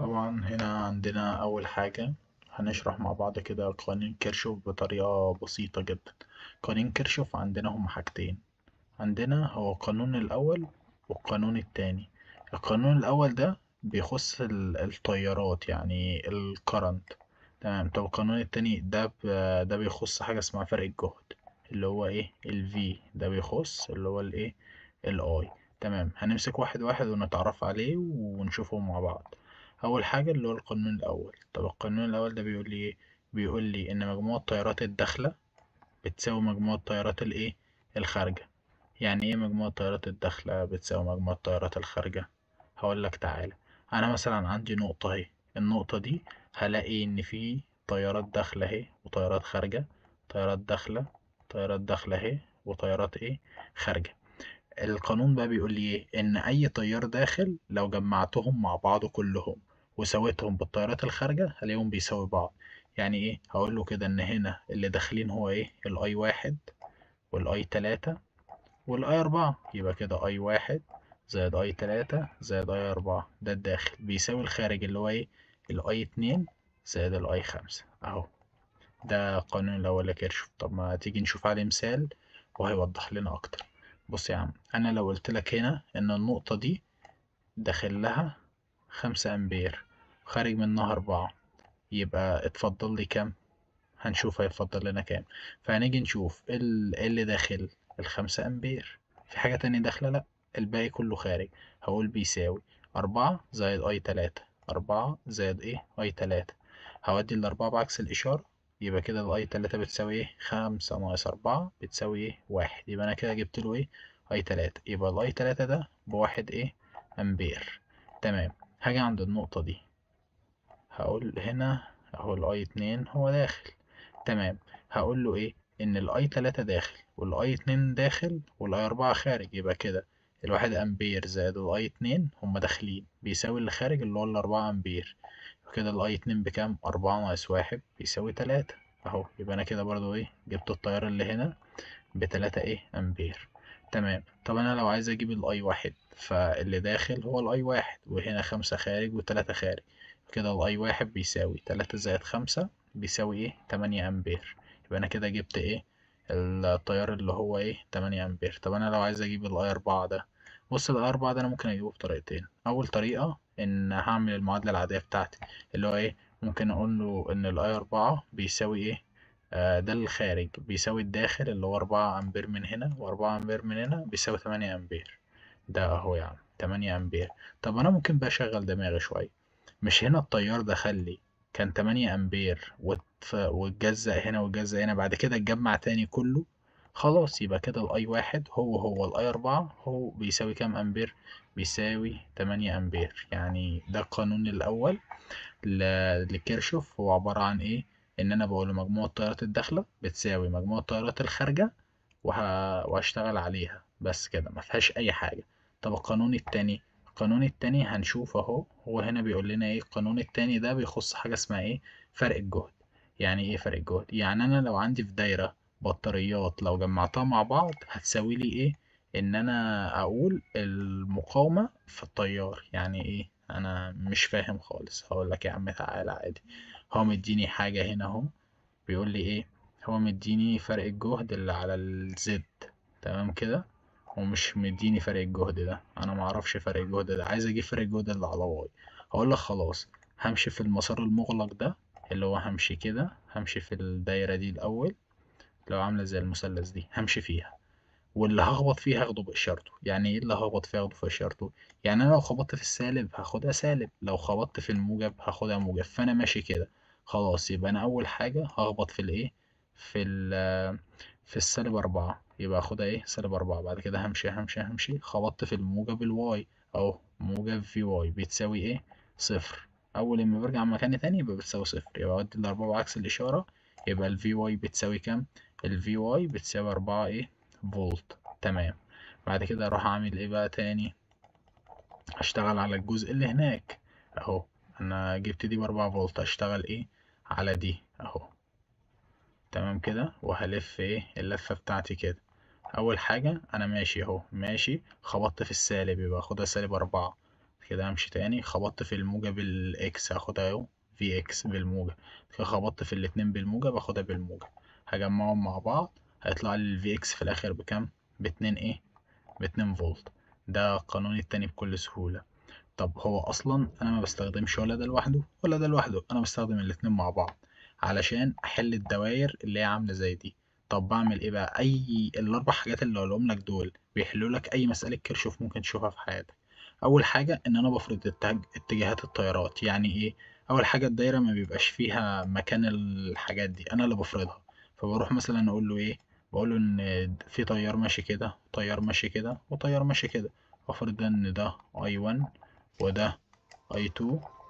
طبعا هنا عندنا أول حاجة هنشرح مع بعض كده قوانين كيرشوف بطريقة بسيطة جدا. قوانين كيرشوف عندنا هما حاجتين. عندنا هو القانون الأول والقانون التاني. القانون الأول ده بيخص التيارات يعني الكرنت. تمام. طب القانون التاني ده بيخص حاجة اسمها فرق الجهد، اللي هو ايه V. ده بيخص اللي هو الايه I. تمام. هنمسك واحد واحد ونتعرف عليه ونشوفهم مع بعض. أول حاجة اللي هو القانون الأول. طب القانون الأول ده بيقول لي ايه؟ بيقول لي إن مجموع التيارات الداخلة بتساوي مجموع التيارات الايه الخارجة. يعني ايه مجموع التيارات الداخلة بتساوي مجموع التيارات الخارجة؟ هقول لك تعالى. انا مثلا عندي نقطة اهي، النقطة دي هلاقي ان في تيارات داخلة اهي وتيارات خارجة. تيارات داخلة، تيارات داخلة اهي، وتيارات ايه خارجة. القانون بقى بيقول لي ايه؟ ان اي تيار داخل لو جمعتهم مع بعض كلهم وساويتهم بالتيارات الخارجة هلاقيهم بيساوي بعض. يعني ايه؟ هقول له كده ان هنا اللي داخلين هو ايه؟ الاي واحد والاي تلاتة والاي أربعة. يبقى كده اي واحد زائد اي تلاتة زائد اي أربعة ده الداخل بيساوي الخارج اللي هو ايه؟ الاي اتنين زائد الاي خمسة اهو. ده القانون الأول لكيرشوف. طب ما تيجي نشوف عليه مثال وهيوضح لنا أكتر. بص يا عم، أنا لو قلت لك هنا إن النقطة دي داخل لها 5 أمبير خارج منها 4، يبقى اتفضل لي كام؟ هنشوف هيفضل لنا كام. فهنيجي نشوف إيه اللي داخل. ال5 أمبير. في حاجة تانية داخلة؟ لأ، الباقي كله خارج. هقول بيساوي 4 زائد أي 3. 4 زائد هودي الأربعة بعكس الإشارة. يبقى كده الأي 3 بتساوي إيه؟ 5 ناقص 4 بتساوي إيه؟ 1. يبقى أنا كده جبت له إيه؟ أي 3. يبقى الأي 3 ده بواحد إيه؟ أمبير. تمام. هاجي عند النقطة دي، هقول هنا اهو الاي 2 هو داخل. تمام. هقول له ايه؟ ان الاي 3 داخل والاي 2 داخل والاي 4 خارج. يبقى كده الواحد امبير زائد الاي 2 هما داخلين بيساوي اللي خارج اللي هو ال4 امبير. كده الاي 2 بكام؟ 4 ناقص 1 بيساوي 3 اهو. يبقى انا كده برضو ايه؟ جبت التيار اللي هنا ب3 ايه امبير. تمام. طب انا لو عايز اجيب الاي 1، فاللي داخل هو الاي 1 وهنا 5 خارج و3 خارج. كده الاي 1 بيساوي 3 زائد 5 بيساوي ايه؟ 8 امبير. يبقى انا كده جبت ايه؟ التيار اللي هو ايه؟ 8 امبير. طب انا لو عايز اجيب الاي 4 ده، بص الاي 4 ده انا ممكن اجيبه بطريقتين. اول طريقة ان هعمل المعادلة العادية بتاعتي اللي هو ايه؟ ممكن اقول له ان الاي 4 بيساوي ايه؟ ده الخارج بيساوي الداخل اللي هو 4 أمبير من هنا و4 أمبير من هنا بيساوي 8 أمبير. ده أهو يا عم 8 أمبير. طب أنا ممكن بقى أشغل دماغي شوية. مش هنا التيار دخل لي كان 8 أمبير واتجزأ هنا واتجزأ هنا بعد كده اتجمع تاني كله؟ خلاص يبقى كده الأي 1 هو الأي 4 هو بيساوي كام أمبير؟ بيساوي 8 أمبير. يعني ده القانون الأول لكيرشوف. هو عبارة عن إيه؟ إن أنا بقول مجموع التيارات الداخلة بتساوي مجموع التيارات الخارجة وهشتغل عليها بس كده ما فيهاش أي حاجة. طب القانون التاني، القانون التاني هنشوف أهو. هو هنا بيقول لنا إيه؟ القانون التاني ده بيخص حاجة اسمها إيه؟ فرق الجهد. يعني إيه فرق الجهد؟ يعني أنا لو عندي في دايرة بطاريات لو جمعتها مع بعض هتساوي لي إيه؟ إن أنا أقول المقاومة في التيار. يعني إيه؟ انا مش فاهم خالص. هقول لك يا عم تعالى عادي. هو مديني حاجة هنا اهو. بيقول لي ايه؟ هو مديني فرق الجهد اللي على الزد. تمام كده. ومش مديني فرق الجهد ده. انا معرفش فرق الجهد ده، عايز اجيب فرق الجهد اللي على واي. هقول لك خلاص، همشي في المسار المغلق ده اللي هو همشي كده. همشي في الدايرة دي الاول لو عاملة زي المثلث دي همشي فيها. واللي هخبط فيه هاخده بإشارته. يعني ايه اللي هخبط فيه هاخده في إشارته؟ يعني انا لو خبطت في السالب هاخدها سالب، لو خبطت في الموجب هاخدها موجب. فانا ماشي كده. خلاص يبقى انا اول حاجة هخبط في الايه؟ في ال في السالب 4. يبقى اخدها ايه؟ سالب 4. بعد كده همشي خبطت في الموجب الواي اهو. موجب في واي بتساوي ايه؟ صفر. اول ما برجع مكان تاني يبقى بتساوي صفر. يبقى اودي ال4 بعكس الاشارة. يبقى الفي واي بتساوي كام؟ الفي واي بتساوي 4 ايه؟ فولت. تمام. بعد كده اروح اعمل ايه بقى تاني؟ هشتغل على الجزء اللي هناك اهو. انا جبت دي ب4 فولت، هشتغل ايه؟ على دي اهو. تمام كده. وهلف ايه اللفة بتاعتي كده. اول حاجة انا ماشي اهو، ماشي خبطت في السالب يبقى اخدها سالب 4. كده همشي تاني، خبطت في الموجب الاكس هاخدها اهو في اكس بالموجب، كده خبطت في الاتنين بالموجب هاخدها بالموجب، هجمعهم مع بعض هيطلع لي الفي اكس في الاخر بكام؟ باتنين ايه؟ باتنين فولت. ده القانون التاني بكل سهولة. طب هو اصلا انا ما بستخدمش ولا ده لوحده ولا ده لوحده، انا بستخدم الاتنين مع بعض علشان احل الدوائر اللي هي عامله زي دي. طب بعمل ايه بقى؟ الاربع حاجات اللي هقولهم لك دول بيحلوا لك اي مساله كيرشوف ممكن تشوفها في حياتك. اول حاجه ان انا بفرض اتجاهات التيارات. يعني ايه؟ اول حاجه الدايره ما بيبقاش فيها مكان الحاجات دي، انا اللي بفرضها. فبروح مثلا اقول له ايه؟ بقول له ان في تيار ماشي كده وتيار ماشي كده وتيار ماشي كده، وافرض ان ده I1 وده I2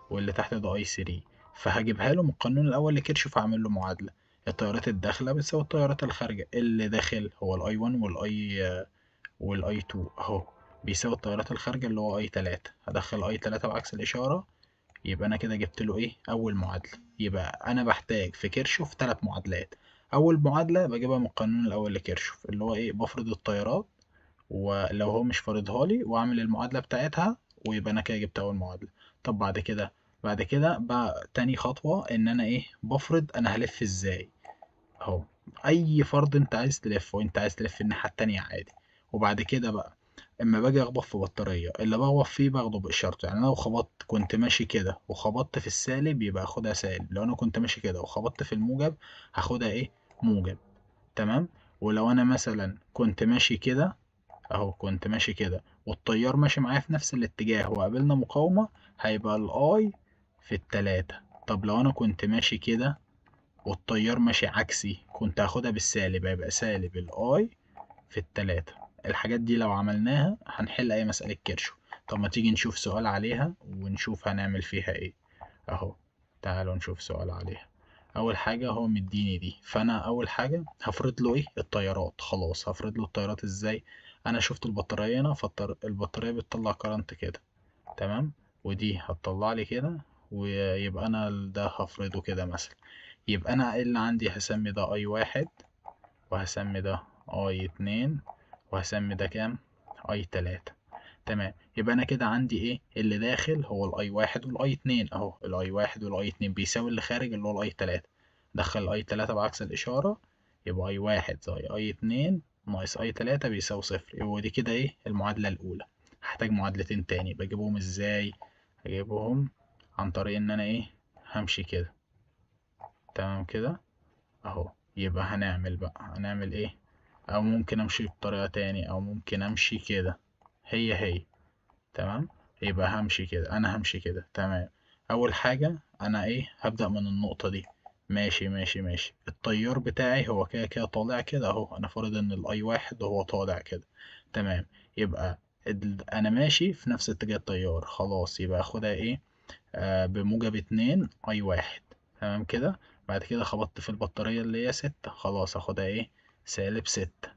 واللي تحت ده I3. فهجيبها له من القانون الأول لكيرشوف، هعمل له معادلة. التيارات الداخلة بتساوي التيارات الخارجة. اللي داخل هو ال I1 وال I2 أهو، بيساوي التيارات الخارجة اللي هو I3. هدخل I3 بعكس الإشارة، يبقى أنا كده جبت له إيه؟ أول معادلة. يبقى أنا بحتاج في كيرشوف 3 معادلات. أول معادلة بجيبها من القانون الأول لكيرشوف اللي هو إيه؟ بفرض التيارات، ولو هو مش فارضها لي واعمل المعادلة بتاعتها، ويبقى انا كده جبت اول معادلة. طب بعد كده بقى تاني خطوة ان انا ايه؟ بفرض انا هلف ازاي اهو. اي فرض انت عايز تلفه، وانت عايز تلف الناحية التانية عادي. وبعد كده بقى اما باجي اخبط في بطارية، اللي بخبط فيه باخده بإشارته. يعني انا لو خبطت كنت ماشي كده وخبطت في السالب يبقى اخدها سالب، لو انا كنت ماشي كده وخبطت في الموجب هاخدها ايه؟ موجب. تمام. ولو انا مثلا كنت ماشي كده اهو، كنت ماشي كده والتيار ماشي معايا في نفس الاتجاه وقابلنا مقاومة، هيبقى الاي في التلاتة. طب لو انا كنت ماشي كده والتيار ماشي عكسي كنت هاخدها بالسالب، هيبقى سالب الاي في التلاتة. الحاجات دي لو عملناها هنحل اي مسألة كيرشوف. طب ما تيجي نشوف سؤال عليها ونشوف هنعمل فيها ايه. اهو، تعالوا نشوف سؤال عليها. اول حاجة هو مديني دي، فانا اول حاجة هفرض له ايه؟ التيارات. خلاص، هفرض له التيارات ازاي؟ انا شفت البطارية هنا، فالبطارية بتطلع كرنت كده. تمام. ودي هتطلع لي كده، ويبقى انا ده هفرضه كده مثلا. يبقى انا اللي عندي هسمي ده I1، وهسمي ده I2، وهسمي ده كام؟ I3. تمام. يبقى انا كده عندي ايه؟ اللي داخل هو الاي 1 والاي 2 اهو، الاي 1 والاي 2 بيساوي اللي خارج اللي هو الاي 3. دخل الاي 3 بعكس الاشاره، يبقى اي 1 زي اي 2 ناقص اي 3 بيساوي صفر. يبقى دي كده ايه؟ المعادله الاولى. هحتاج معادلتين تاني، بجيبهم ازاي؟ هجيبهم عن طريق ان انا ايه؟ همشي كده. تمام كده اهو. يبقى هنعمل ايه؟ او ممكن امشي بطريقه تاني، او ممكن امشي كده. هي تمام. يبقى همشي كده. تمام. اول حاجة انا ايه؟ هبدأ من النقطة دي. ماشي ماشي ماشي. التيار بتاعي هو كده كده طالع كده اهو، انا فرض ان الاي 1 هو طالع كده. تمام. يبقى انا ماشي في نفس اتجاه التيار. خلاص، يبقى اخدها ايه؟ بموجب 2 I 1. تمام كده. بعد كده خبطت في البطارية اللي هي 6، خلاص اخدها ايه؟ -6.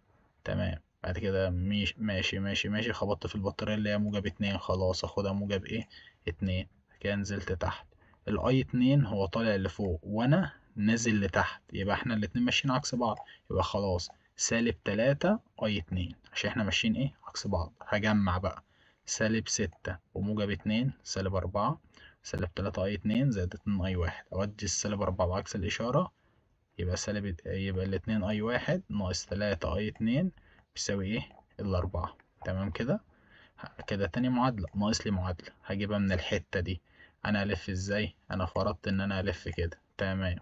تمام. بعد كده ماشي ماشي ماشي، خبطت في البطارية اللي هي موجب 2، خلاص اخدها موجب ايه؟ 2. كده نزلت تحت. الاي 2 هو طالع لفوق وانا نازل لتحت، يبقى احنا الاتنين ماشيين عكس بعض. يبقى خلاص -3 I 2، عشان احنا ماشيين ايه؟ عكس بعض. هجمع بقى -6 وموجب 2 -4، -3 I 2 زائد 2 I 1. أودي -4 بعكس الإشارة، يبقى الاتنين I 1 ناقص 3 I 2 بيساوي ايه؟ ال4. تمام كده. كده تاني معادلة، ناقص لي معادلة هجيبها من الحتة دي. أنا ألف ازاي؟ أنا فرضت إن أنا ألف كده. تمام.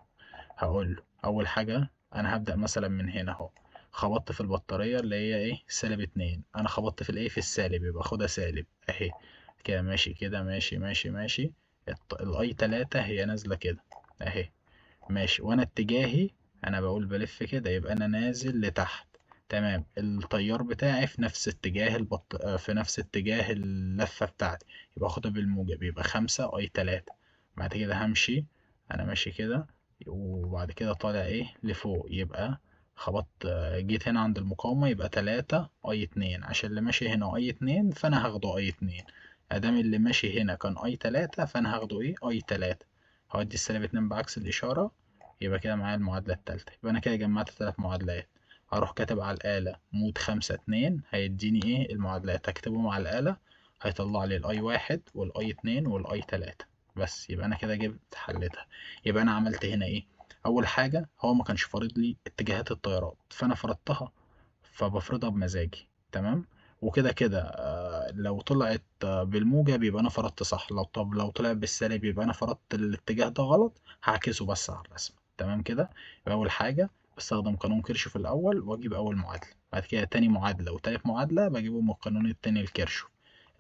هقول له أول حاجة أنا هبدأ مثلا من هنا أهو. خبطت في البطارية اللي هي ايه؟ -2. أنا خبطت في الايه؟ في السالب، يبقى خدها سالب أهي. كده ماشي كده، ماشي ماشي ماشي. الاي 3 هي نازلة كده اهي. ماشي. وانا اتجاهي، انا بقول بلف كده، يبقى انا نازل لتحت. تمام. التيار بتاعي في نفس اتجاه في نفس اتجاه اللفة بتاعتي، يبقى اخدها بالموجب، يبقى 5 I 3. بعد كده همشي، انا ماشي كده، وبعد كده طالع ايه؟ لفوق. يبقى خبطت، جيت هنا عند المقاومة، يبقى 3 I 2، عشان اللي ماشي هنا I 2 فانا هاخده I 2. ادام اللي ماشي هنا كان I 3 فانا هاخده ايه؟ I 3. هودي -2 بعكس الإشارة، يبقى كده معايا المعادلة التالتة. يبقى أنا كده جمعت 3 معادلات. هروح كاتب على الآلة مود 5 2، هيديني إيه؟ المعادلات. هكتبهم على الآلة، هيطلع لي الاي واحد والاي اتنين والاي تلاتة بس. يبقى انا كده جبت حلتها. يبقى انا عملت هنا ايه؟ اول حاجة هو ما كانش فارض لي اتجاهات التيارات، فانا فرضتها، فبفرضها بمزاجي. تمام. وكده كده لو طلعت بالموجب يبقى انا فرضت صح، لو طلعت بالسالب يبقى انا فرضت الاتجاه ده غلط، هعكسه بس على الرسمة. تمام كده. يبقى اول حاجة بستخدم قانون كيرشوف الاول واجيب اول معادلة، بعد كده تاني معادلة وتالت معادلة بجيبه من القانون التاني لكيرشوف،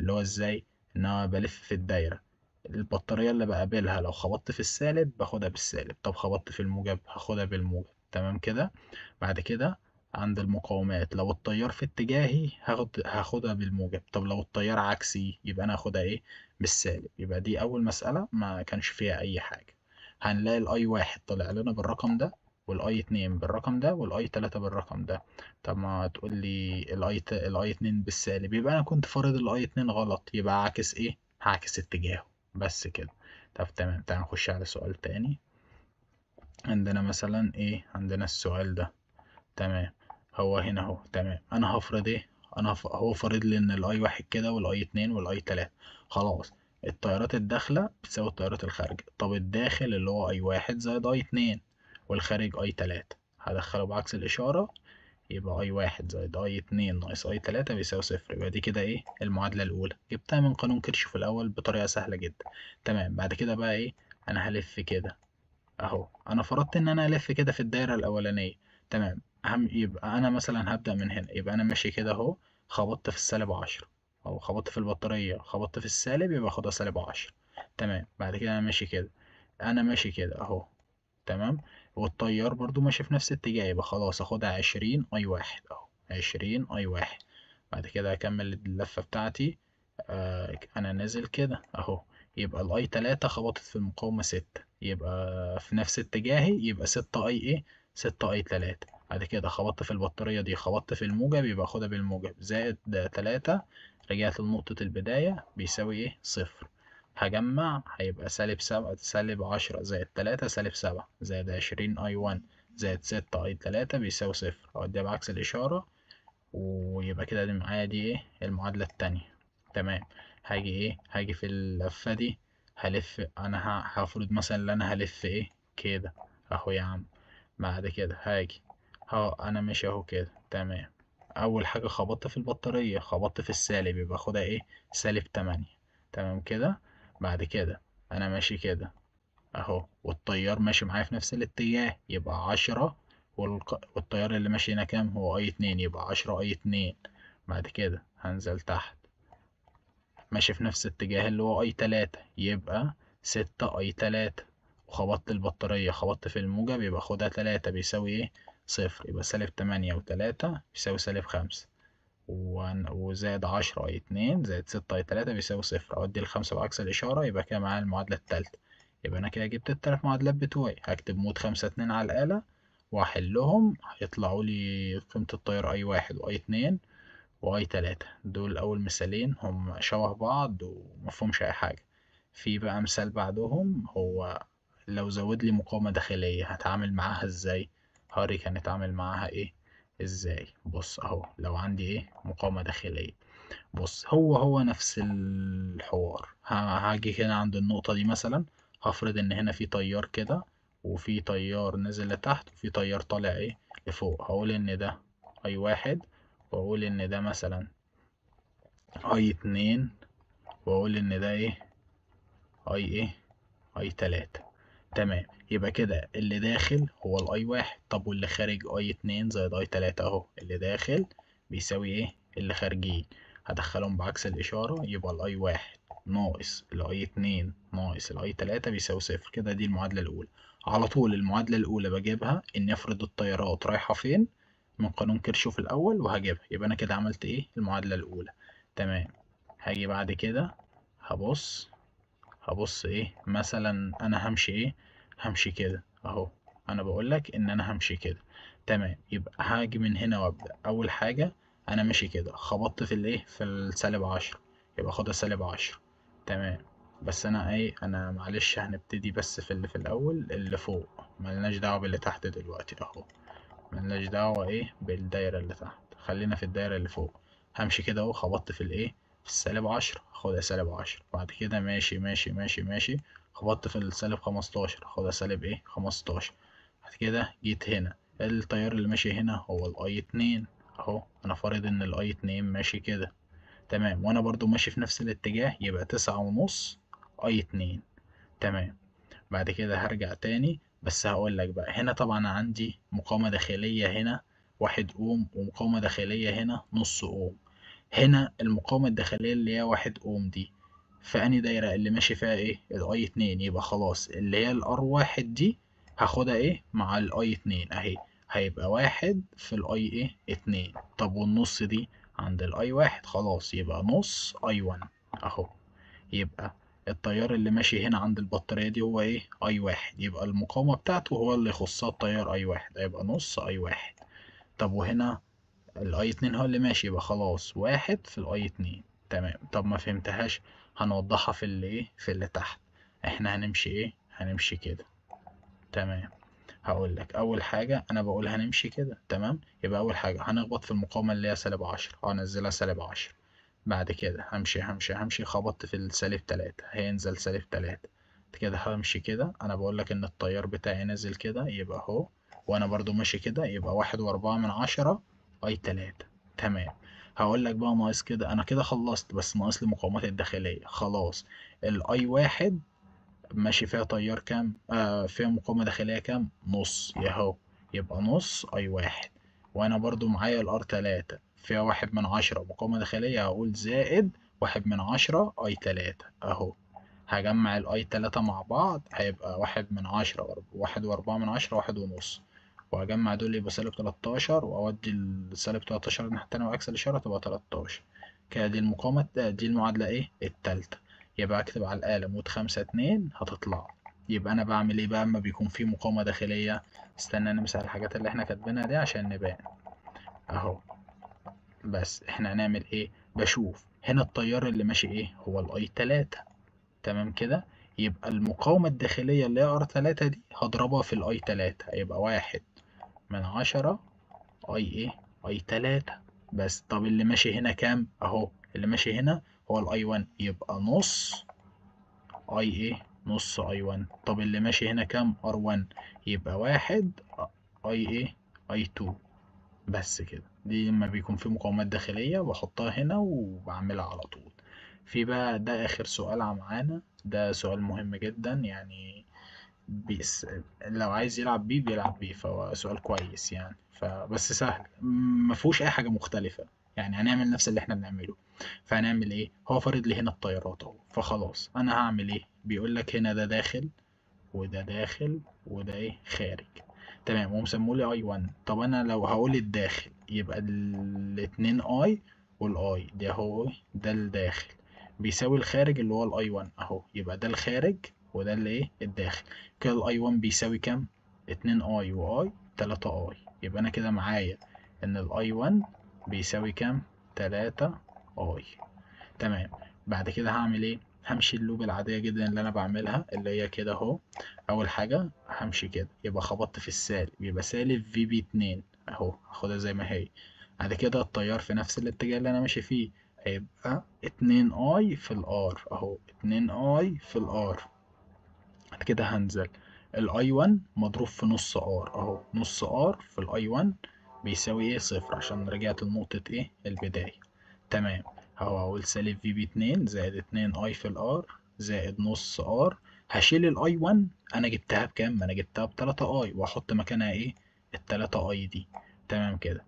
اللي هو ازاي؟ ان انا بلف في الدايرة، البطارية اللي بقابلها لو خبطت في السالب باخدها بالسالب، طب خبطت في الموجب هاخدها بالموجب. تمام كده. بعد كده عند المقاومات لو التيار في اتجاهي هاخدها بالموجب، طب لو التيار عكسي يبقى انا هاخدها ايه؟ بالسالب. يبقى دي اول مسألة ما كانش فيها اي حاجة. هنلاقي الاي واحد طلع لنا بالرقم ده، والاي اتنين بالرقم ده، والاي تلاتة بالرقم ده. طب ما تقول لي الاي اتنين بالسالب، يبقى انا كنت فارض الاي اتنين غلط، يبقى عاكس ايه؟ هعكس اتجاهه بس كده. طب تمام، تعال نخش على سؤال تاني. عندنا مثلا ايه؟ عندنا السؤال ده. تمام. هو هنا اهو. تمام. انا هفرض ايه؟ هو فارض لي ان الاي واحد كده والاي اتنين والاي تلاتة. خلاص. التيارات الداخلة بتساوي التيارات الخارجة. طب الداخل اللي هو اي واحد زائد اي اتنين، والخارج اي تلاتة، هدخله بعكس الاشارة، يبقى اي واحد زائد اي اتنين ناقص اي تلاتة بيساوي صفر. يبقى دي كده ايه؟ المعادلة الاولى، جبتها من قانون كيرشوف الاول بطريقة سهلة جدا. تمام. بعد كده بقى ايه؟ انا هلف كده اهو. انا فرضت ان انا الف كده في الدايره الاولانيه. تمام. يبقى انا مثلا هبدا من هنا، يبقى انا ماشي كده اهو، خبطت في السالب 10، او خبطت في البطاريه خبطت في السالب، يبقى خدها سالب 10. تمام. بعد كده انا ماشي كده، انا ماشي كده اهو. تمام. والتيار برضو ماشي في نفس الاتجاه، يبقى خلاص اخدها 20 اي واحد اهو، 20 اي واحد. بعد كده اكمل اللفه بتاعتي. انا نازل كده اهو، يبقى الاي 3 خبطت في المقاومة 6، يبقى في نفس اتجاهي، يبقى 6 اي ايه؟ 6 اي 3. بعد كده خبطت في البطارية دي، خبطت في الموجب، يبقى خدها بالموجب، زائد 3، رجعت لنقطة البداية بيساوي ايه؟ صفر. هجمع، هيبقى سالب 7 سالب 10 زائد 3 سالب 7 زائد 20 اي 1 زائد 6 اي 3 بيساوي صفر. اوديها بعكس الإشارة، ويبقى كده دي معايا دي ايه؟ المعادلة التانية. تمام. هاجي ايه؟ هاجي في اللفة دي، هلف انا هفرض مثلا ان انا هلف ايه؟ كده اهو يا عم. بعد كده هاجي اهو، انا ماشي اهو كده. تمام. اول حاجة خبطت في البطارية، خبطت في السالب، يبقى خدها ايه؟ سالب 8. تمام كده. بعد كده انا ماشي كده اهو، والتيار ماشي معايا في نفس الاتجاه، يبقى 10، والتيار اللي ماشي هنا كام؟ هو اي 2، يبقى 10 اي 2. بعد كده هنزل تحت، ماشي في نفس الاتجاه اللي هو اي 3، يبقى 6 اي 3. وخبطت البطارية، خبطت في الموجب، يبقى خدها 3 بيساوي ايه؟ صفر. يبقى سالب 8 و3 بيساوي سالب 5، وزائد 10 اي 2 زائد 6 اي 3 بيساوي صفر. اودي الخمسة بعكس الاشارة، يبقى كده معايا المعادلة التالتة. يبقى انا كده جبت التلات معادلات بتوعي. هكتب مود 5 2 على الآلة واحلهم، هيطلعوا لي قيمة التيار اي 1 واي 2 واي 3. دول اول مثالين، هم شبه بعض ومفهومش اي حاجة. في بقى مثال بعدهم، هو لو زود لي مقاومة داخلية هتعامل معاها ازاي؟ هوريك هنتعامل معاها ايه ازاي. بص اهو، لو عندي ايه؟ مقاومة داخلية. بص، هو نفس الحوار. هاجي هنا عند النقطة دي مثلا، هفرض ان هنا في تيار كده، وفي تيار نزل لتحت، وفي تيار طالع ايه؟ لفوق. هقول ان ده اي 1، واقول ان ده مثلا اي 2، واقول ان ده ايه؟ اي ايه؟ اي 3. تمام. يبقى كده اللي داخل هو الاي 1، طب واللي خارج اي 2 زائد اي 3 اهو. اللي داخل بيساوي ايه؟ اللي خارجين. هدخلهم بعكس الاشاره، يبقى الاي 1 ناقص الاي 2 ناقص الاي 3 بيساوي صفر. كده دي المعادله الاولى. على طول المعادله الاولى بجيبها اني افرض التيارات رايحه فين من قانون كيرشوف الاول، وهجيبها. يبقى انا كده عملت ايه؟ المعادله الاولى. تمام. هاجي بعد كده هبص، ايه مثلا؟ انا همشي ايه؟ همشي كده اهو. انا بقول لك ان انا همشي كده. تمام. يبقى هاجي من هنا وابدا. اول حاجه انا ماشي كده، خبطت في الايه؟ في السالب 10، يبقى خدها سالب 10. تمام. بس انا ايه؟ انا معلش هنبتدي بس في اللي في الاول، اللي فوق، ملناش دعوه باللي تحت دلوقتي اهو. ملناش دعوه ايه بالدايره اللي تحت، خلينا في الدايره اللي فوق. همشي كده اهو، خبطت في الايه؟ في السالب 10 هاخدها سالب 10. بعد كده ماشي ماشي ماشي ماشي، خبطت في السالب 15 هاخدها سالب ايه 15. بعد كده جيت هنا، التيار اللي ماشي هنا هو الاي 2 اهو، انا فارض ان الاي 2 ماشي كده تمام، وانا برضو ماشي في نفس الاتجاه، يبقى 9.5 اي 2 تمام. بعد كده هرجع تاني، بس هقول لك بقى هنا طبعا عندي مقاومة داخلية هنا 1 اوم، ومقاومة داخلية هنا نص اوم. هنا المقاومة الداخلية اللي هي 1 اوم دي، في انهي دايرة اللي ماشي فيها ايه الاي 2، يبقى خلاص اللي هي الار 1 دي هاخدها ايه مع الاي 2 اهي، هيبقى 1 في الاي ايه 2. طب والنص دي عند الاي 1 خلاص، يبقى نص اي 1 اهو. يبقى التيار اللي ماشي هنا عند البطارية دي هو ايه اي 1، يبقى المقاومة بتاعته هو اللي يخصها التيار اي 1، هيبقى نص اي 1. طب وهنا الاي 2 هو اللي ماشي، يبقى خلاص 1 في الاي 2 تمام. طب ما فهمتهاش، هنوضحها في اللي ايه في اللي تحت. احنا هنمشي ايه هنمشي كده تمام. هقول لك اول حاجة، انا بقول هنمشي كده تمام، يبقى اول حاجة هنخبط في المقاومة اللي هي سالب 10، هنزلها سالب 10. بعد كده همشي خبطت في السالب 3 هينزل سالب 3. كده همشي كده، انا بقول لك ان التيار بتاعي نازل كده يبقى اهو، وانا برضو ماشي كده يبقى 1.4 اي 3 تمام. هقول لك بقى ناقص كده، انا كده خلصت، بس ناقص لي المقاومات الداخلية خلاص. الاي 1 ماشي فيها تيار كام، فيها مقاومة داخلية كام نص ياهو، يبقى نص اي 1. وانا برضو معايا الار 3 فيها 1/10 مقاومة داخلية، هقول زائد 1/10 اي 3 اهو. هجمع الاي 3 مع بعض هيبقى 1/10 1.4 1.5، وهجمع دول يبقى سالب 13، واودي السالب 13 الناحية التانية وعكس الاشارة تبقى 13. كده دي المقاومة، دي المعادلة ايه التالتة. يبقى اكتب على الآلة مود 5 2 هتطلع. يبقى انا بعمل ايه بقى اما بيكون في مقاومة داخلية؟ استنى نمسح الحاجات اللي احنا كاتبينها دي عشان نبان اهو. بس احنا هنعمل ايه، بشوف هنا التيار اللي ماشي ايه هو الاي 3 تمام كده. يبقى المقاومة الداخلية اللي هي ار 3 دي هضربها في الاي 3، هيبقى 1/10 اي ايه اي 3 بس. طب اللي ماشي هنا كام اهو، اللي ماشي هنا هو الاي 1، يبقى نص اي ايه نص اي 1. طب اللي ماشي هنا كام ار 1، يبقى 1 اي ايه اي 2 بس كده. دي لما بيكون في مقاومات داخلية بحطها هنا وبعملها على طول. في بقى ده آخر سؤال معانا، ده سؤال مهم جدا يعني، بيس لو عايز يلعب بيه بيلعب بيه، فهو سؤال كويس يعني، فبس سهل مفهوش أي حاجة مختلفة، يعني هنعمل نفس اللي احنا بنعمله. فهنعمل ايه، هو فارض لي هنا التيارات اهو، فخلاص انا هعمل ايه، بيقول لك هنا ده داخل وده داخل وده ايه خارج تمام، ومسمولي اي 1. طب انا لو هقول الداخل يبقى الاتنين اي، والاي ده هو ده الداخل بيساوي الخارج اللي هو الاي 1 اهو، يبقى ده الخارج وده اللي ايه الداخل. كده الاي 1 بيساوي كام 2 اي واي 3 اي، يبقى انا كده معايا ان الاي 1 بيساوي كام 3 اي تمام. بعد كده هعمل ايه، همشي اللوب العادية جدا اللي انا بعملها اللي هي كده اهو. اول حاجة همشي كده، يبقى خبطت في السالب يبقى سالب في بي 2 اهو، هاخدها زي ما هي. بعد كده التيار في نفس الاتجاه اللي انا ماشي فيه، هيبقى 2 اي في الار اهو، 2 اي في الار. بعد كده هنزل الاي 1 مضروب في نص ار اهو، نص ار في الاي 1 بيساوي ايه صفر، عشان رجعت لنقطة ايه البداية تمام. هقول سالب في بي 2 زائد 2 اي في الار زائد نص ار. هشيل الاي 1، انا جبتها بكام، انا جبتها ب3 اي، واحط مكانها ايه ال3 اي دي تمام كده.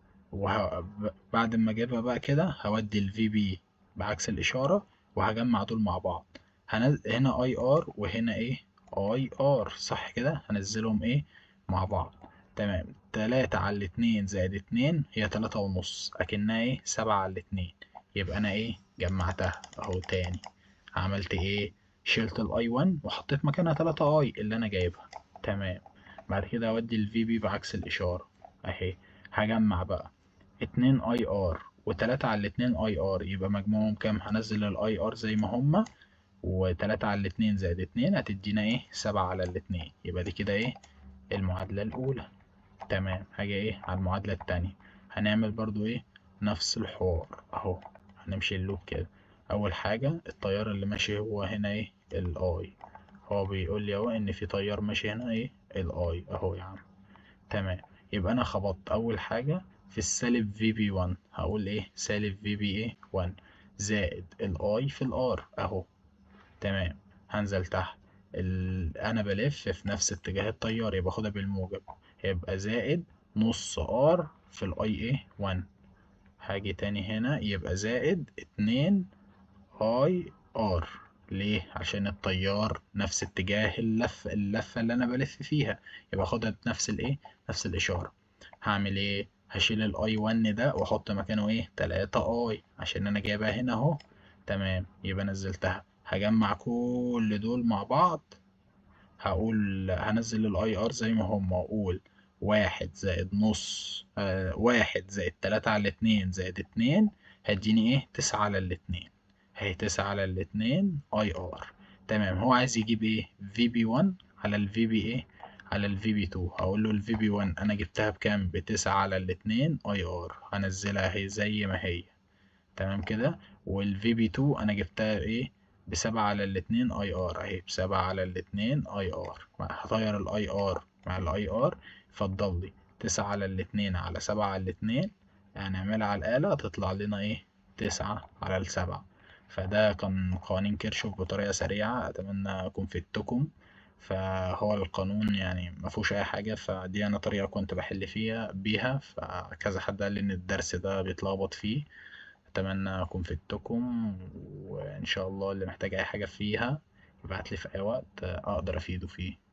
بعد ما اجيبها بقى كده هودي الفي بي بعكس الاشارة، وهجمع دول مع بعض. هنا اي ار وهنا ايه اي ار صح كده، هنزلهم ايه مع بعض تمام. 3/2 زائد 2 هي 3.5، أكنها ايه 7/2. يبقى أنا ايه جمعتها أهو تاني، عملت ايه شلت الاي 1 وحطيت مكانها 3 اي اللي أنا جايبها تمام. بعد كده أودي الفي بي بعكس الإشارة أهي، هجمع بقى 2 اي ار و3/2 اي ار، يبقى مجموعهم كام، هنزل الاي ار زي ما هما، و3/2 زائد 2 هتدينا ايه 7/2. يبقى دي كده ايه المعادلة الأولى تمام. هاجي ايه على المعادلة التانية، هنعمل برضو ايه نفس الحوار اهو، هنمشي اللوب كده. اول حاجة التيار اللي ماشي هو هنا ايه؟ الاي. هو بيقول لي اهو ان في تيار ماشي هنا ايه؟ الاي اهو يا عم. تمام. يبقى انا خبطت اول حاجة في السالب في بي 1، هقول ايه؟ سالب في بي ايه 1 زائد الاي في الار اهو. تمام. هنزل تحت، انا بلف في نفس اتجاه التيار، يبقى باخدها بالموجب، هيبقى زائد نص ار في الاي ايه 1. هاجي تاني هنا يبقى زائد 2 اي ار. ليه؟ عشان التيار نفس اتجاه اللفة اللي انا بلف فيها، يبقى اخدها بنفس الايه؟ نفس الاشارة. هعمل ايه؟ هشيل الاي 1 ده واحط مكانه ايه؟ 3 اي عشان انا جايبها هنا اهو. تمام. يبقى نزلتها، هجمع كل دول مع بعض، هقول هنزل الاي ار زي ما هم، واقول 1 زائد 2 هيديني ايه؟ 9/2. هي 9/2 اي ار. تمام. هو عايز يجيب ايه؟ في بي 1 على الفي بي ايه؟ على الفي بي 2. هقول له الفي بي 1 انا جبتها بكام؟ ب9/2 اي ار، هنزلها هي زي ما هي. تمام كده. والفي بي 2 انا جبتها ايه؟ ب7/2 اي ار اهي، ب7/2 اي ار. هطير الاي ار مع الاي ار، يفضل لي 9/2 على 7/2. هنعملها على الآلة تطلع لنا ايه؟ 9/7. فده كان قوانين كيرشوف بطريقة سريعة، أتمنى أكون فدتكم. فهو القانون يعني ما فيهوش أي حاجة، فدي أنا طريقة كنت بحل فيها بيها، فكذا حد قال لي إن الدرس ده بيتلخبط فيه. أتمنى أكون فدتكم، وإن شاء الله اللي محتاج أي حاجة فيها يبعتلي في أي وقت أقدر أفيده فيه.